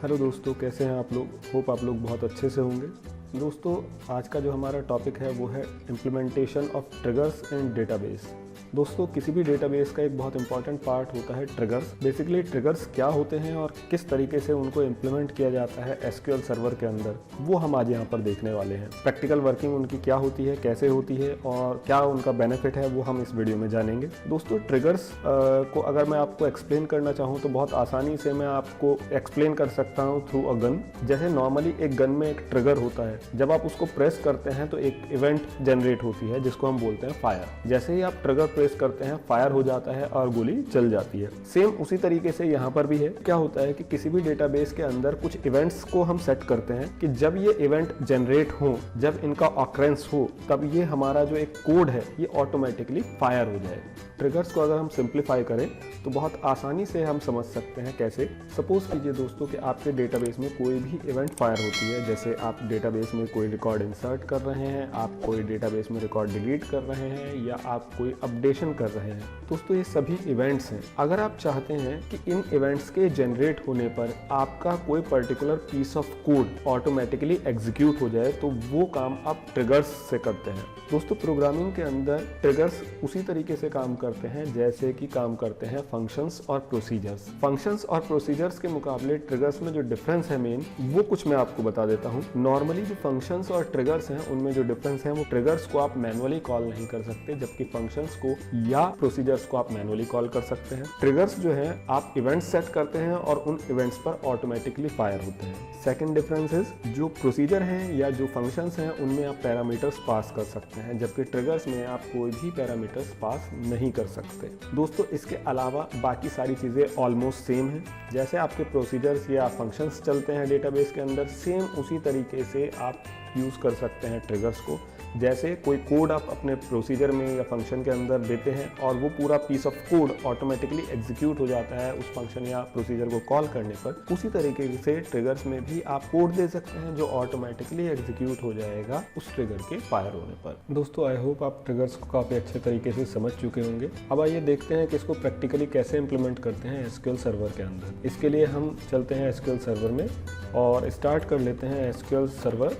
Hello दोस्तों, कैसे हैं आप लोग। होप आप लोग बहुत अच्छे से होंगे। दोस्तों, आज का जो हमारा टॉपिक है वो है implementation of triggers in database. दोस्तों, किसी भी डेटाबेस का एक बहुत इंपॉर्टेंट पार्ट होता है ट्रिगर्स। बेसिकली ट्रिगर्स क्या होते हैं और किस तरीके से उनको इम्प्लीमेंट किया जाता है एसक्यूएल सर्वर के अंदर, वो हम आज यहाँ पर देखने वाले हैं। प्रैक्टिकल वर्किंग उनकी क्या होती है, कैसे होती है और क्या उनका बेनिफिट है, वो हम इस वीडियो में जानेंगे। दोस्तों, ट्रिगर्स को अगर मैं आपको एक्सप्लेन करना चाहूँ तो बहुत आसानी से मैं आपको एक्सप्लेन कर सकता हूँ थ्रू अ गन। जैसे नॉर्मली एक गन में एक ट्रिगर होता है, जब आप उसको प्रेस करते हैं तो एक इवेंट जनरेट होती है जिसको हम बोलते हैं फायर। जैसे ही आप ट्रिगर प्रेस करते हैं, फायर हो जाता है और गोली चल जाती है। सेम उसी तरीके से यहाँ पर भी है। क्या होता है कि किसी भी डेटाबेस के अंदर कुछ इवेंट्स को हम सेट करते हैं कि जब ये इवेंट जनरेट हो, जब इनका ऑकरेंस हो, तब ये हमारा जो एक कोड है ये ऑटोमेटिकली फायर हो जाए। ट्रिगर्स को अगर हम सिंप्लीफाई करें तो बहुत आसानी से हम समझ सकते हैं कैसे। सपोज कीजिए दोस्तों कि आपके डेटाबेस में कोई भी इवेंट फायर होती है। जैसे आप डेटाबेस में कोई रिकॉर्ड इंसर्ट कर रहे हैं, आप कोई डेटाबेस में रिकॉर्ड डिलीट कर रहे हैं या आप कोई अपडेशन कर रहे हैं। दोस्तों, ये सभी इवेंट्स हैं। अगर आप चाहते हैं कि इन इवेंट्स के जनरेट होने पर आपका कोई particular piece of code automatically execute हो जाए तो वो काम आप ट्रिगर्स से करते हैं। दोस्तों, प्रोग्रामिंग के अंदर ट्रिगर्स उसी तरीके से काम करते हैं जैसे कि काम करते हैं फंक्शंस और प्रोसीजर्स। फंक्शंस और प्रोसीजर्स के मुकाबले ट्रिगर्स में जो डिफरेंस है मेन, वो कुछ मैं आपको बता देता हूँ। नॉर्मली जो फंक्शंस और ट्रिगर्स हैं उनमें जो डिफरेंस है, वो ट्रिगर्स को आप मैनुअली कॉल नहीं कर सकते, जबकि फंक्शंस को या प्रोसीजर्स को आप मैनुअली कॉल कर सकते हैं। ट्रिगर्स जो है आप इवेंट्स सेट करते हैं और उन इवेंट्स पर ऑटोमेटिकली फायर होते हैं। सेकंड डिफरेंस इज जो प्रोसीजर हैं या जो फंक्शंस हैं उनमें आप पैरामीटर्स पास कर सकते हैं, जबकि ट्रिगर्स में आप कोई भी पैरामीटर्स पास नहीं कर सकते। दोस्तों, इसके अलावा बाकी सारी चीज़ें ऑलमोस्ट सेम हैं। जैसे आपके प्रोसीजर्स या फंक्शंस चलते हैं डेटाबेस के अंदर, सेम उसी तरीके से आप यूज़ कर सकते हैं ट्रिगर्स को। जैसे कोई कोड आप अपने प्रोसीजर में या फंक्शन के अंदर देते हैं और वो पूरा piece of code automatically execute हो जाता है उस फंक्शन या प्रोसीजर को कॉल करने पर, उसी तरीके से ट्रिगर्स में भी आप कोड दे सकते हैं जो ऑटोमेटिकली एग्जीक्यूट हो जाएगा उस ट्रिगर के फायर होने पर। दोस्तों, आई होप आप ट्रिगर्स को काफ़ी अच्छे तरीके से समझ चुके होंगे। अब आइए देखते हैं कि इसको प्रैक्टिकली कैसे इंप्लीमेंट करते हैं एसक्यूएल सर्वर के अंदर। इसके लिए हम चलते हैं एसक्यूएल सर्वर में और स्टार्ट कर लेते हैं एसक्यूएल सर्वर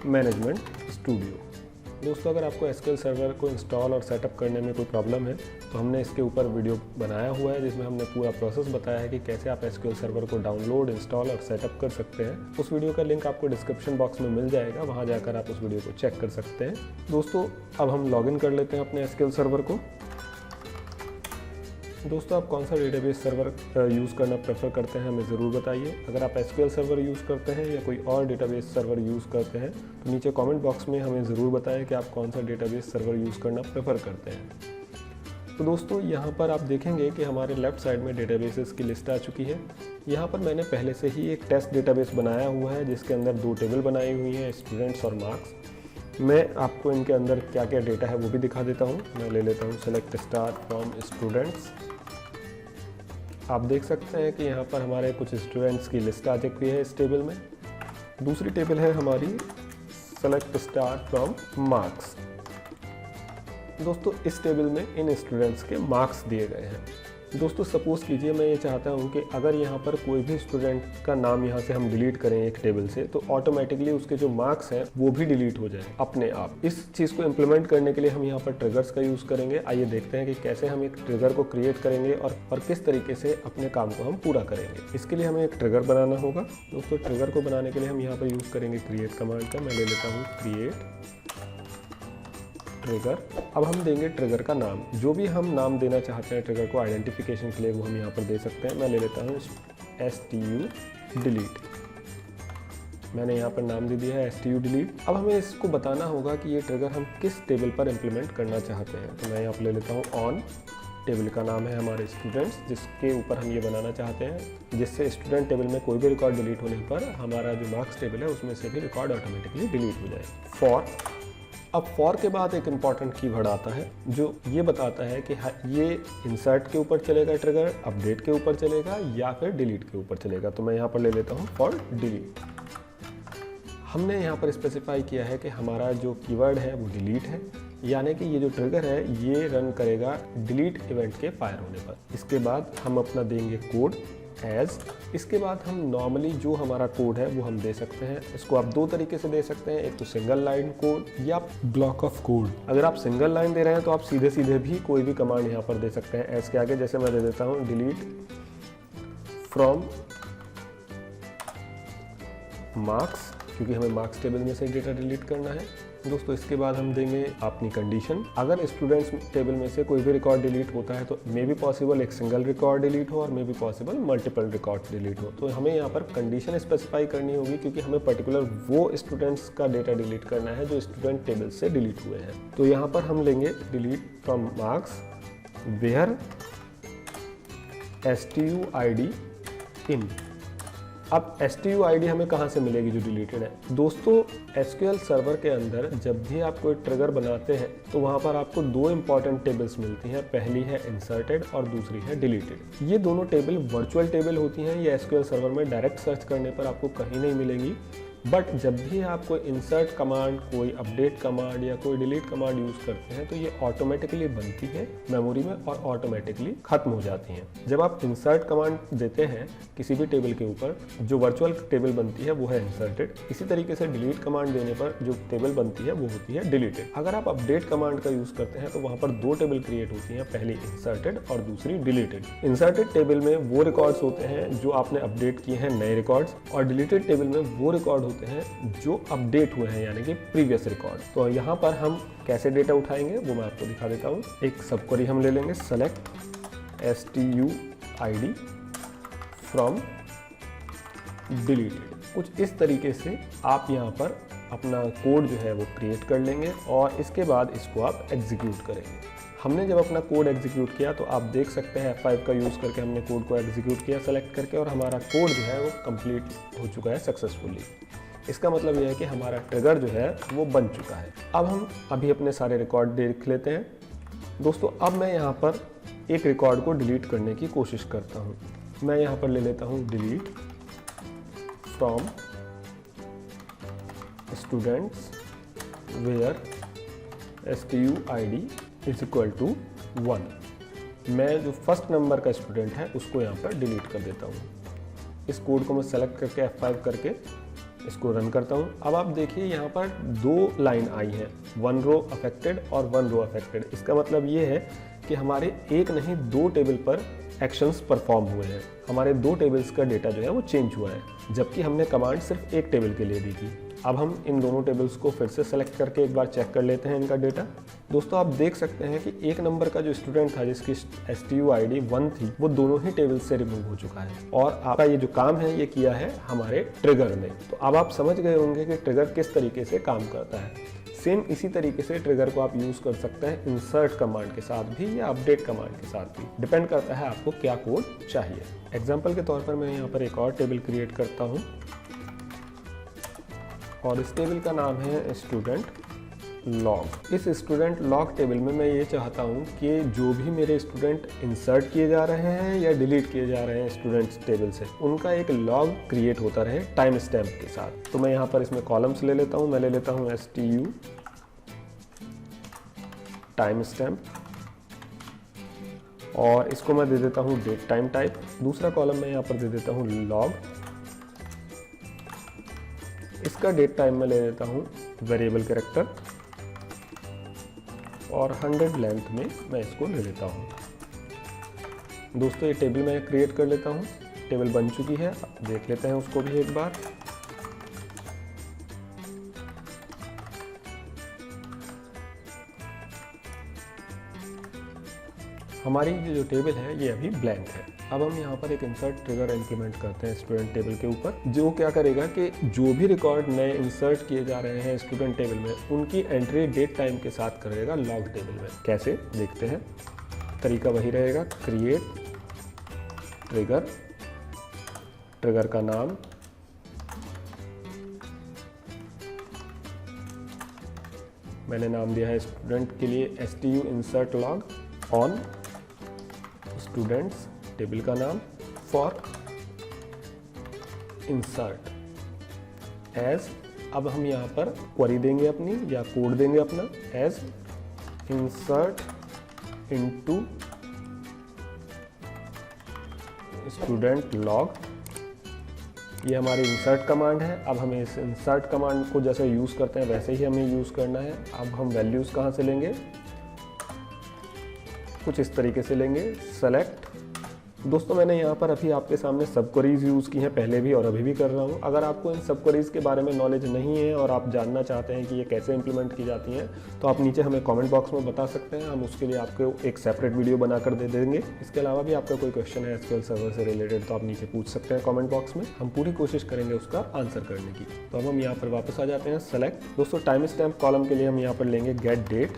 मैनेजमेंट स्टूडियो। दोस्तों, अगर आपको एसक्यूएल सर्वर को इंस्टॉल और सेटअप करने में कोई प्रॉब्लम है तो हमने इसके ऊपर वीडियो बनाया हुआ है जिसमें हमने पूरा प्रोसेस बताया है कि कैसे आप एसक्यूएल सर्वर को डाउनलोड, इंस्टॉल और सेटअप कर सकते हैं। उस वीडियो का लिंक आपको डिस्क्रिप्शन बॉक्स में मिल जाएगा, वहाँ जाकर आप उस वीडियो को चेक कर सकते हैं। दोस्तों, अब हम लॉगिन कर लेते हैं अपने एसक्यूएल सर्वर को। दोस्तों, आप कौन सा डेटाबेस सर्वर यूज़ करना प्रेफर करते हैं हमें ज़रूर बताइए। अगर आप एसक्यूएल सर्वर यूज़ करते हैं या कोई और डेटाबेस सर्वर यूज़ करते हैं तो नीचे कमेंट बॉक्स में हमें ज़रूर बताएं कि आप कौन सा डेटाबेस सर्वर यूज़ करना प्रेफर करते हैं। तो दोस्तों, यहाँ पर आप देखेंगे कि हमारे लेफ्ट साइड में डेटाबेसेस की लिस्ट आ चुकी है। यहाँ पर मैंने पहले से ही एक टेस्ट डेटाबेस बनाया हुआ है जिसके अंदर 2 टेबल बनाई हुई हैं, स्टूडेंट्स और मार्क्स। मैं आपको इनके अंदर क्या क्या डेटा है वो भी दिखा देता हूँ। मैं ले लेता हूँ सेलेक्ट स्टार फ्रॉम स्टूडेंट्स। आप देख सकते हैं कि यहाँ पर हमारे कुछ स्टूडेंट्स की लिस्ट आ चुकी है इस टेबल में। दूसरी टेबल है हमारी सेलेक्ट स्टार फ्रॉम मार्क्स। दोस्तों, इस टेबल में इन स्टूडेंट्स के मार्क्स दिए गए हैं। दोस्तों, सपोज कीजिए मैं ये चाहता हूँ कि अगर यहाँ पर कोई भी स्टूडेंट का नाम यहाँ से हम डिलीट करें एक टेबल से, तो ऑटोमेटिकली उसके जो मार्क्स हैं वो भी डिलीट हो जाए अपने आप। इस चीज़ को इम्प्लीमेंट करने के लिए हम यहाँ पर ट्रिगर्स का यूज़ करेंगे। आइए देखते हैं कि कैसे हम एक ट्रिगर को क्रिएट करेंगे और किस तरीके से अपने काम को हम पूरा करेंगे। इसके लिए हमें एक ट्रिगर बनाना होगा। दोस्तों, ट्रिगर को बनाने के लिए हम यहाँ पर यूज़ करेंगे क्रिएट कमांड का। मैं ले लेता हूँ क्रिएट ट्रिगर। अब हम देंगे ट्रिगर का नाम, जो भी हम नाम देना चाहते हैं ट्रिगर को आइडेंटिफिकेशन के लिए, वो हम यहाँ पर दे सकते हैं। मैं ले लेता हूँ STU डिलीट। मैंने यहाँ पर नाम दे दिया है STU डिलीट। अब हमें इसको बताना होगा कि ये ट्रिगर हम किस टेबल पर इम्प्लीमेंट करना चाहते हैं। तो मैं यहाँ पर ले लेता हूँ ऑन। टेबल का नाम है हमारे स्टूडेंट्स, जिसके ऊपर हम ये बनाना चाहते हैं जिससे स्टूडेंट टेबल में कोई भी रिकॉर्ड डिलीट होने पर हमारा जो मार्क्स टेबल है उसमें से भी रिकॉर्ड ऑटोमेटिकली डिलीट हो जाए। फॉर। अब फॉर के बाद एक इम्पॉर्टेंट कीवर्ड आता है जो ये बताता है कि ये इंसर्ट के ऊपर चलेगा ट्रिगर, अपडेट के ऊपर चलेगा या फिर डिलीट के ऊपर चलेगा। तो मैं यहाँ पर ले लेता हूँ फॉर डिलीट। हमने यहाँ पर स्पेसिफाई किया है कि हमारा जो कीवर्ड है वो डिलीट है, यानी कि ये जो ट्रिगर है ये रन करेगा डिलीट इवेंट के फायर होने पर। इसके बाद हम अपना देंगे कोड। एज। इसके बाद हम नॉर्मली जो हमारा कोड है वो हम दे सकते हैं। इसको आप दो तरीके से दे सकते हैं, एक तो सिंगल लाइन कोड या ब्लॉक ऑफ कोड। अगर आप सिंगल लाइन दे रहे हैं तो आप सीधे सीधे भी कोई भी कमांड यहाँ पर दे सकते हैं एज के आगे। जैसे मैं दे देता हूँ डिलीट फ्रॉम मार्क्स, क्योंकि हमें मार्क्स टेबल में से डेटा डिलीट करना है। दोस्तों इसके बाद हम देंगे अपनी कंडीशन। अगर स्टूडेंट्स टेबल में से कोई भी रिकॉर्ड डिलीट होता है तो मे बी पॉसिबल एक सिंगल रिकॉर्ड डिलीट हो और may be possible multiple record delete हो। तो हमें यहाँ पर कंडीशन स्पेसिफाई करनी होगी, क्योंकि हमें पर्टिकुलर वो स्टूडेंट्स का डेटा डिलीट करना है जो स्टूडेंट टेबल से डिलीट हुए हैं। तो यहाँ पर हम लेंगे delete from marks where STUID in. अब STUID हमें कहाँ से मिलेगी जो डिलीटेड है? दोस्तों SQL सर्वर के अंदर जब भी आप कोई ट्रिगर बनाते हैं तो वहाँ पर आपको दो इंपॉर्टेंट टेबल्स मिलती हैं। पहली है इंसर्टेड और दूसरी है डिलीटेड। ये दोनों टेबल वर्चुअल टेबल होती हैं। ये SQL सर्वर में डायरेक्ट सर्च करने पर आपको कहीं नहीं मिलेंगी। बट जब भी आप कोई इंसर्ट कमांड, कोई अपडेट कमांड या कोई डिलीट कमांड यूज़ करते हैं तो ये ऑटोमेटिकली बनती है मेमोरी में और ऑटोमेटिकली खत्म हो जाती हैं। जब आप इंसर्ट कमांड देते हैं किसी भी टेबल के ऊपर, जो वर्चुअल टेबल बनती है वो है इंसर्टेड। इसी तरीके से डिलीट कमांड देने पर जो टेबल बनती है वो होती है डिलीटेड। अगर आप अपडेट कमांड का यूज़ करते हैं तो वहाँ पर दो टेबल क्रिएट होती हैं, पहली इंसर्टेड और दूसरी डिलीटेड। इंसर्टेड टेबल में वो रिकॉर्ड्स होते हैं जो आपने अपडेट किए हैं, नए रिकॉर्ड्स, और डिलीटेड टेबल में वो रिकॉर्ड होते हैं जो अपडेट हुए हैं, यानी कि प्रीवियस रिकॉर्ड। तो यहाँ पर हम कैसे डेटा उठाएंगे वो मैं आपको दिखा देता हूँ। एक सब क्वेरी हम ले लेंगे, सेलेक्ट STUID फ्रॉम डिलीटेड। कुछ इस तरीके से आप यहाँ पर अपना कोड जो है वो क्रिएट कर लेंगे और इसके बाद इसको आप एग्जीक्यूट करेंगे। हमने जब अपना कोड एग्जीक्यूट किया तो आप देख सकते हैं F5 का यूज़ करके हमने कोड को एग्जीक्यूट किया सेलेक्ट करके, और हमारा कोड जो है वो कंप्लीट हो चुका है सक्सेसफुली। इसका मतलब यह है कि हमारा ट्रिगर जो है वो बन चुका है। अब हम अभी अपने सारे रिकॉर्ड देख लेते हैं। दोस्तों अब मैं यहाँ पर एक रिकॉर्ड को डिलीट करने की कोशिश करता हूँ। मैं यहाँ पर ले लेता हूँ delete from students where STUID is equal to 1। मैं जो फर्स्ट नंबर का स्टूडेंट है उसको यहाँ पर डिलीट कर देता हूँ। इस कोड को मैं सेलेक्ट करके F5 करके इसको रन करता हूँ। अब आप देखिए यहाँ पर दो लाइन आई हैं, 1 रो अफेक्टेड और 1 रो अफेक्टेड। इसका मतलब ये है कि हमारे एक नहीं दो टेबल पर एक्शंस परफॉर्म हुए हैं। हमारे दो टेबल्स का डेटा जो है वो चेंज हुआ है, जबकि हमने कमांड सिर्फ एक टेबल के लिए दी थी। अब हम इन दोनों टेबल्स को फिर से सेलेक्ट करके एक बार चेक कर लेते हैं इनका डेटा। दोस्तों आप देख सकते हैं कि एक नंबर का जो स्टूडेंट था जिसकी STUID 1 थी, वो दोनों ही टेबल से रिमूव हो चुका है और आपका ये जो काम है ये किया है हमारे ट्रिगर ने। तो अब आप समझ गए होंगे कि ट्रिगर किस तरीके से काम करता है। सेम इसी तरीके से ट्रिगर को आप यूज़ कर सकते हैं इंसर्ट कमांड के साथ भी या अपडेट कमांड के साथ भी, डिपेंड करता है आपको क्या कोड चाहिए। एग्जाम्पल के तौर पर मैं यहाँ पर एक और टेबल क्रिएट करता हूँ और इस टेबल का नाम है स्टूडेंट लॉग। इस स्टूडेंट लॉग टेबल में मैं ये चाहता हूँ कि जो भी मेरे स्टूडेंट इंसर्ट किए जा रहे हैं या डिलीट किए जा रहे हैं स्टूडेंट्स टेबल से, उनका एक लॉग क्रिएट होता रहे टाइम स्टैम्प के साथ। तो मैं यहाँ पर इसमें कॉलम्स ले लेता हूँ। मैं ले लेता हूँ STU टाइम स्टैम्प और इसको मैं दे देता हूँ डेट टाइम टाइप। दूसरा कॉलम मैं यहाँ पर दे देता हूँ लॉग, इसका डेट टाइम में ले लेता हूँ वेरिएबल कैरेक्टर और 100 लेंथ में मैं इसको ले लेता हूँ। दोस्तों ये टेबल मैं क्रिएट कर लेता हूँ। टेबल बन चुकी है, देख लेते हैं उसको भी एक बार। हमारी जो टेबल है ये अभी ब्लैंक है। अब हम यहाँ पर एक इंसर्ट ट्रिगर इंप्लीमेंट करते हैं स्टूडेंट टेबल के ऊपर, जो क्या करेगा कि जो भी रिकॉर्ड नए इंसर्ट किए जा रहे हैं स्टूडेंट टेबल में, उनकी एंट्री डेट टाइम के साथ करेगा लॉग टेबल में। कैसे देखते हैं। तरीका वही रहेगा, क्रिएट ट्रिगर, ट्रिगर का नाम मैंने नाम दिया है स्टूडेंट के लिए STU insert log on students, table का नाम फॉर इंसर्ट एज। अब हम यहाँ पर क्वेरी देंगे अपनी या कोड देंगे अपना, as insert into student log, ये हमारी इंसर्ट कमांड है। अब हमें इस इंसर्ट कमांड को जैसे यूज़ करते हैं वैसे ही हमें यूज़ करना है। अब हम वैल्यूज़ कहाँ से लेंगे, कुछ इस तरीके से लेंगे, सेलेक्ट। दोस्तों मैंने यहाँ पर अभी आपके सामने सब क्वेरीज यूज़ की हैं, पहले भी और अभी भी कर रहा हूँ। अगर आपको इन सब क्वेरीज के बारे में नॉलेज नहीं है और आप जानना चाहते हैं कि ये कैसे इंप्लीमेंट की जाती हैं, तो आप नीचे हमें कमेंट बॉक्स में बता सकते हैं, हम उसके लिए आपको एक सेपरेट वीडियो बनाकर दे देंगे। इसके अलावा भी आपका कोई क्वेश्चन है एसक्यूएल सर्वर से रिलेटेड तो आप नीचे पूछ सकते हैं कमेंट बॉक्स में, हम पूरी कोशिश करेंगे उसका आंसर करने की। तो अब हम यहाँ पर वापस आ जाते हैं, सेलेक्ट। दोस्तों टाइम स्टैम्प कॉलम के लिए हम यहाँ पर लेंगे गेट डेट,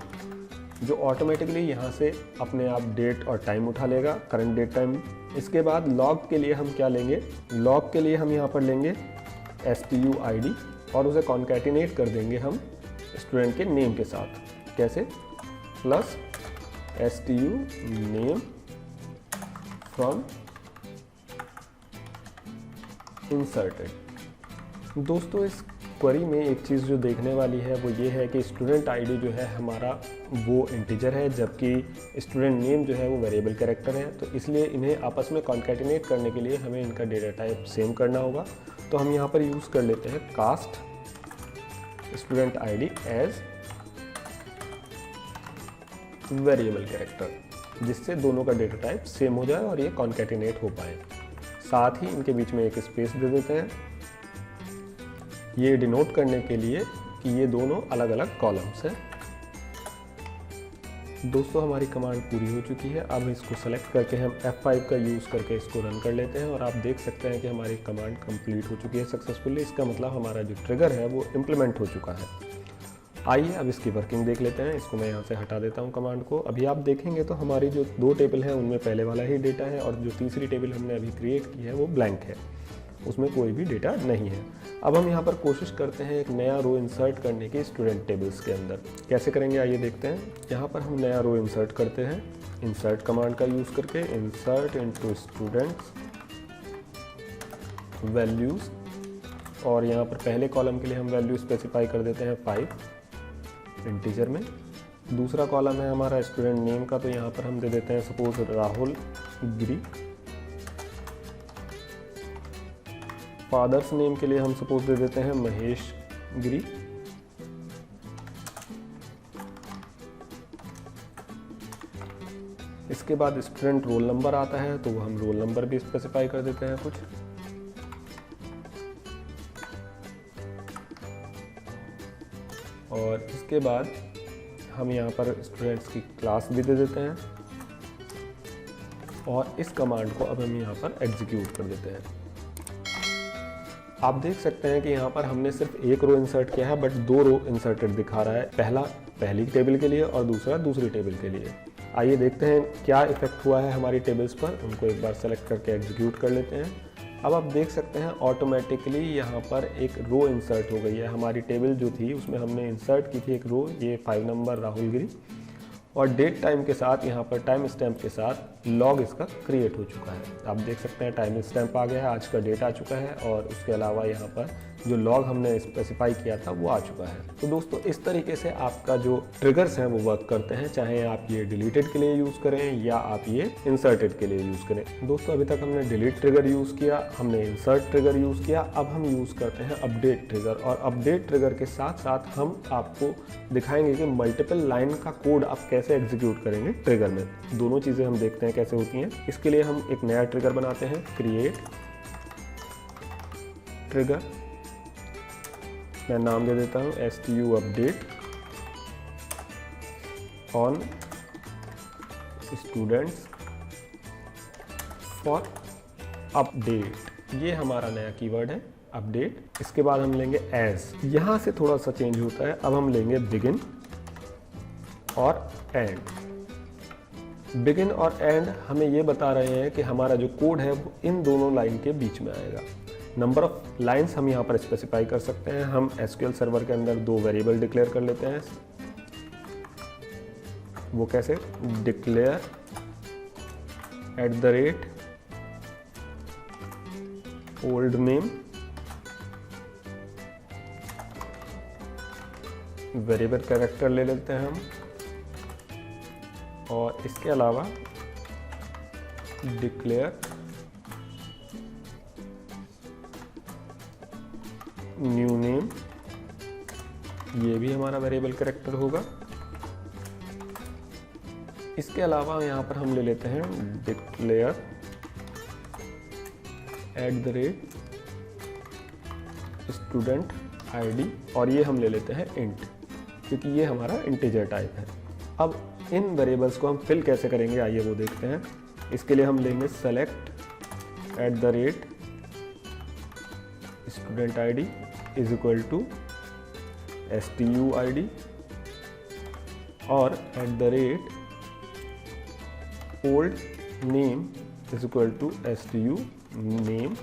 जो ऑटोमेटिकली यहाँ से अपने आप डेट और टाइम उठा लेगा, करंट डेट टाइम। इसके बाद लॉग के लिए हम क्या लेंगे, लॉग के लिए हम यहाँ पर लेंगे STUID और उसे कॉन्कैटिनेट कर देंगे हम स्टूडेंट के नेम के साथ। कैसे, plus STU name from inserted. दोस्तों इस क्वेरी में एक चीज़ जो देखने वाली है वो ये है कि स्टूडेंट आईडी जो है हमारा वो इंटीजर है, जबकि स्टूडेंट नेम जो है वो वेरिएबल कैरेक्टर है। तो इसलिए इन्हें आपस में कॉन्कैटिनेट करने के लिए हमें इनका डेटा टाइप सेम करना होगा। तो हम यहाँ पर यूज़ कर लेते हैं cast student ID as variable character, जिससे दोनों का डेटा टाइप सेम हो जाए और ये कॉन्कैटिनेट हो पाए। साथ ही इनके बीच में एक स्पेस दे देते हैं, ये डिनोट करने के लिए कि ये दोनों अलग अलग कॉलम्स हैं। दोस्तों हमारी कमांड पूरी हो चुकी है। अब इसको सेलेक्ट करके हम F5 का यूज़ करके इसको रन कर लेते हैं और आप देख सकते हैं कि हमारी कमांड कंप्लीट हो चुकी है सक्सेसफुली। इसका मतलब हमारा जो ट्रिगर है वो इम्प्लीमेंट हो चुका है। आइए अब इसकी वर्किंग देख लेते हैं। इसको मैं यहाँ से हटा देता हूँ कमांड को। अभी आप देखेंगे तो हमारी जो दो टेबल हैं उनमें पहले वाला ही डेटा है और जो तीसरी टेबल हमने अभी क्रिएट की है वो ब्लैंक है, उसमें कोई भी डेटा नहीं है। अब हम यहाँ पर कोशिश करते हैं एक नया रो इंसर्ट करने की स्टूडेंट टेबल्स के अंदर। कैसे करेंगे आइए देखते हैं। यहाँ पर हम नया रो इंसर्ट करते हैं इंसर्ट कमांड का यूज़ करके, इंसर्ट इनटू स्टूडेंट्स वैल्यूज़, और यहाँ पर पहले कॉलम के लिए हम वैल्यू स्पेसिफाई कर देते हैं 5 इंटीजर में। दूसरा कॉलम है हमारा स्टूडेंट नेम का, तो यहाँ पर हम दे देते हैं सपोज राहुल गिरी। फादर्स नेम के लिए हम सपोज दे देते हैं महेश गिरी। इसके बाद स्टूडेंट रोल नंबर आता है तो हम रोल नंबर भी स्पेसिफाई कर देते हैं कुछ। और इसके बाद हम यहाँ पर स्टूडेंट्स की क्लास भी दे देते हैं और इस कमांड को अब हम यहाँ पर एग्जीक्यूट कर देते हैं। आप देख सकते हैं कि यहाँ पर हमने सिर्फ एक रो इंसर्ट किया है बट 2 रो इंसर्टेड दिखा रहा है, पहला पहली टेबल के लिए और दूसरा दूसरी टेबल के लिए। आइए देखते हैं क्या इफेक्ट हुआ है हमारी टेबल्स पर। उनको एक बार सेलेक्ट करके एग्जीक्यूट कर लेते हैं। अब आप देख सकते हैं ऑटोमेटिकली यहाँ पर एक रो इंसर्ट हो गई है। हमारी टेबल जो थी उसमें हमने इंसर्ट की थी एक रो, ये 5 नंबर राहुल गिरी, और डेट टाइम के साथ यहाँ पर टाइम स्टैम्प के साथ लॉग इसका क्रिएट हो चुका है। आप देख सकते हैं टाइम स्टैम्प आ गया है, आज का डेट आ चुका है और उसके अलावा यहाँ पर जो लॉग हमने स्पेसिफाई किया था वो आ चुका है। तो दोस्तों इस तरीके से आपका जो ट्रिगर्स हैं वो वर्क करते हैं, चाहे आप ये डिलीटेड के लिए यूज़ करें या आप ये इंसर्टेड के लिए यूज़ करें। दोस्तों अभी तक हमने डिलीट ट्रिगर यूज़ किया, हमने इंसर्ट ट्रिगर यूज़ किया, अब हम यूज़ करते हैं अपडेट ट्रिगर। और अपडेट ट्रिगर के साथ साथ हम आपको दिखाएंगे कि मल्टीपल लाइन का कोड आप कैसे एग्जीक्यूट करेंगे ट्रिगर में। दोनों चीज़ें हम देखते हैं कैसे होती हैं। इसके लिए हम एक नया ट्रिगर बनाते हैं, क्रिएट ट्रिगर। मैं नाम दे देता हूँ STU update on students for update. ये हमारा नया कीवर्ड है अपडेट। इसके बाद हम लेंगे एज, यहाँ से थोड़ा सा चेंज होता है। अब हम लेंगे बिगिन और एंड। बिगिन और एंड हमें ये बता रहे हैं कि हमारा जो कोड है वो इन दोनों लाइन के बीच में आएगा। नंबर ऑफ लाइंस हम यहाँ पर स्पेसिफाई कर सकते हैं। हम एसक्यूएल सर्वर के अंदर 2 वेरिएबल डिक्लेयर कर लेते हैं। वो कैसे, declare @ old name variable character ले लेते हैं हम, और इसके अलावा डिक्लेयर न्यू नेम, ये भी हमारा वेरिएबल कैरेक्टर होगा। इसके अलावा यहाँ पर हम ले लेते हैं डिक्लेयर @student ID, और ये हम ले लेते हैं इंट, क्योंकि ये हमारा इंटीजर टाइप है। अब इन वेरिएबल्स को हम फिल कैसे करेंगे, आइए वो देखते हैं। इसके लिए हम लेंगे select @student ID is equal to STUID और @old name is equal to STU name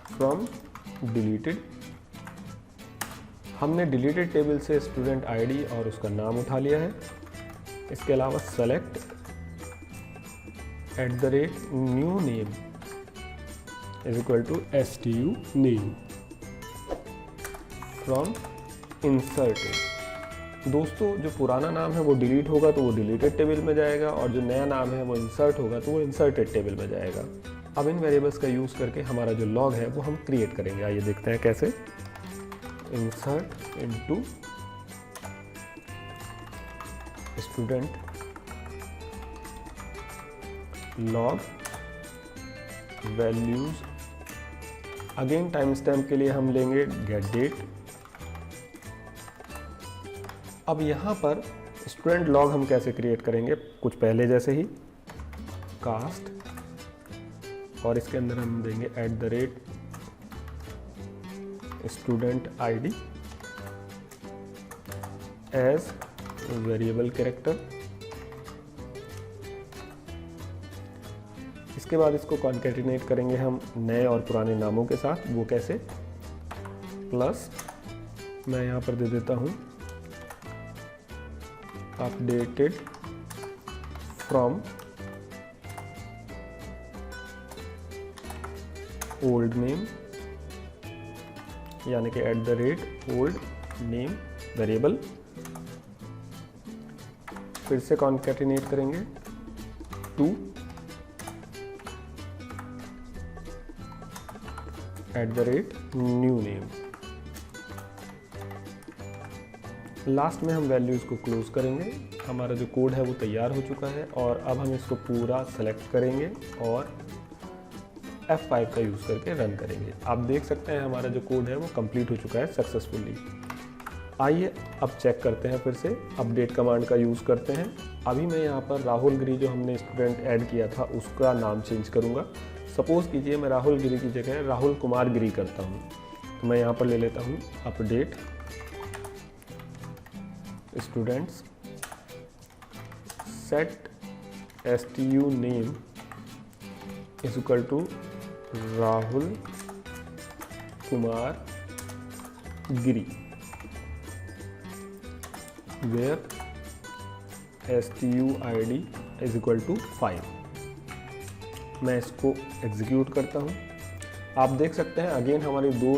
from deleted. हमने डिलीटेड टेबल से स्टूडेंट आईडी और उसका नाम उठा लिया है। इसके अलावा select @new name is equal to STU name from inserted. दोस्तों जो पुराना नाम है वो डिलीट होगा तो वो डिलीटेड टेबल में जाएगा, और जो नया नाम है वो इंसर्ट होगा तो वो इंसर्टेड टेबल में जाएगा। अब इन वेरिएबल्स का यूज़ करके हमारा जो लॉग है वो हम क्रिएट करेंगे। आइए देखते हैं कैसे। Insert into student log values, again time stamp के लिए हम लेंगे गेट डेट। अब यहाँ पर स्टूडेंट लॉग हम कैसे क्रिएट करेंगे, कुछ पहले जैसे ही कास्ट, और इसके अंदर हम देंगे @student ID as variable character. इसके बाद इसको कॉन्केटिनेट करेंगे हम नए और पुराने नामों के साथ। वो कैसे, प्लस मैं यहाँ पर दे देता हूँ अपडेटेड फ्रॉम ओल्ड नेम, यानी कि @old name वेरिएबल। फिर से कॉन्केटिनेट करेंगे टू @new name। लास्ट में हम वैल्यूज़ को क्लोज करेंगे। हमारा जो कोड है वो तैयार हो चुका है, और अब हम इसको पूरा सेलेक्ट करेंगे और F5 का यूज़ करके रन करेंगे। आप देख सकते हैं हमारा जो कोड है वो कंप्लीट हो चुका है सक्सेसफुली। आइए अब चेक करते हैं, फिर से अपडेट कमांड का यूज़ करते हैं। अभी मैं यहाँ पर राहुल गिरी जो हमने स्टूडेंट ऐड किया था उसका नाम चेंज करूँगा। सपोज़ कीजिए मैं राहुल गिरी की जगह राहुल कुमार गिरी करता हूँ, तो मैं यहाँ पर ले लेता हूँ update students set STU name is equal to Rahul Kumar Giri, where STUID is equal to 5। मैं इसको एग्जीक्यूट करता हूँ। आप देख सकते हैं अगेन हमारी 2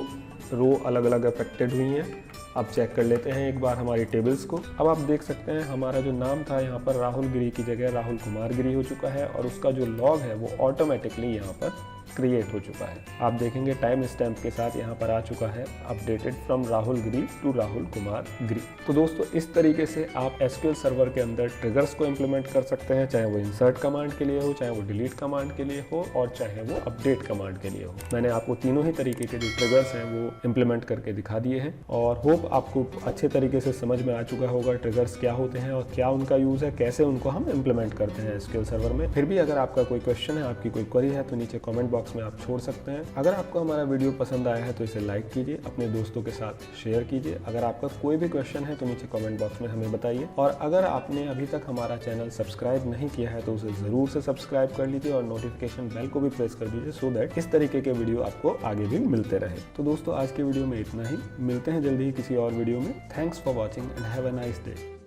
रो अलग अलग अफेक्टेड हुई हैं। अब चेक कर लेते हैं एक बार हमारी टेबल्स को। अब आप देख सकते हैं हमारा जो नाम था यहाँ पर राहुल गिरी की जगह राहुल कुमार गिरी हो चुका है, और उसका जो लॉग है वो ऑटोमेटिकली यहाँ पर क्रिएट हो चुका है। आप देखेंगे टाइम स्टैम्प के साथ यहाँ पर आ चुका है updated from Rahul Giri to Rahul Kumar Giri. तो दोस्तों इस तरीके से आप SQL सर्वर के अंदर ट्रिगर्स को इम्प्लीमेंट कर सकते हैं, चाहे वो इंसर्ट कमांड के लिए हो, चाहे वो डिलीट कमांड के लिए हो, और चाहे वो अपडेट कमांड के लिए हो। मैंने आपको तीनों ही तरीके के जो ट्रिगर्स हैं वो इम्प्लीमेंट करके दिखा दिए हैं, और होप आपको अच्छे तरीके से समझ में आ चुका होगा ट्रिगर्स क्या होते हैं और क्या उनका यूज़ है, कैसे उनको हम इम्प्लीमेंट करते हैं SQL सर्वर में। फिर भी अगर आपका कोई क्वेश्चन है, आपकी कोई क्वेरी है, तो नीचे कमेंट बॉक्स में आप छोड़ सकते हैं। अगर आपको हमारा वीडियो पसंद आया है तो इसे लाइक कीजिए, अपने दोस्तों के साथ शेयर कीजिए। अगर आपका कोई भी क्वेश्चन है तो नीचे कमेंट बॉक्स में हमें बताइए, और अगर आपने अभी तक हमारा चैनल सब्सक्राइब नहीं किया है तो उसे ज़रूर से सब्सक्राइब कर लीजिए, और नोटिफिकेशन बेल को भी प्रेस कर दीजिए, सो दैट इस तरीके के वीडियो आपको आगे भी मिलते रहे। तो दोस्तों आज के वीडियो में इतना ही, मिलते हैं जल्दी ही किसी और वीडियो में। Thanks for watching and have a nice day.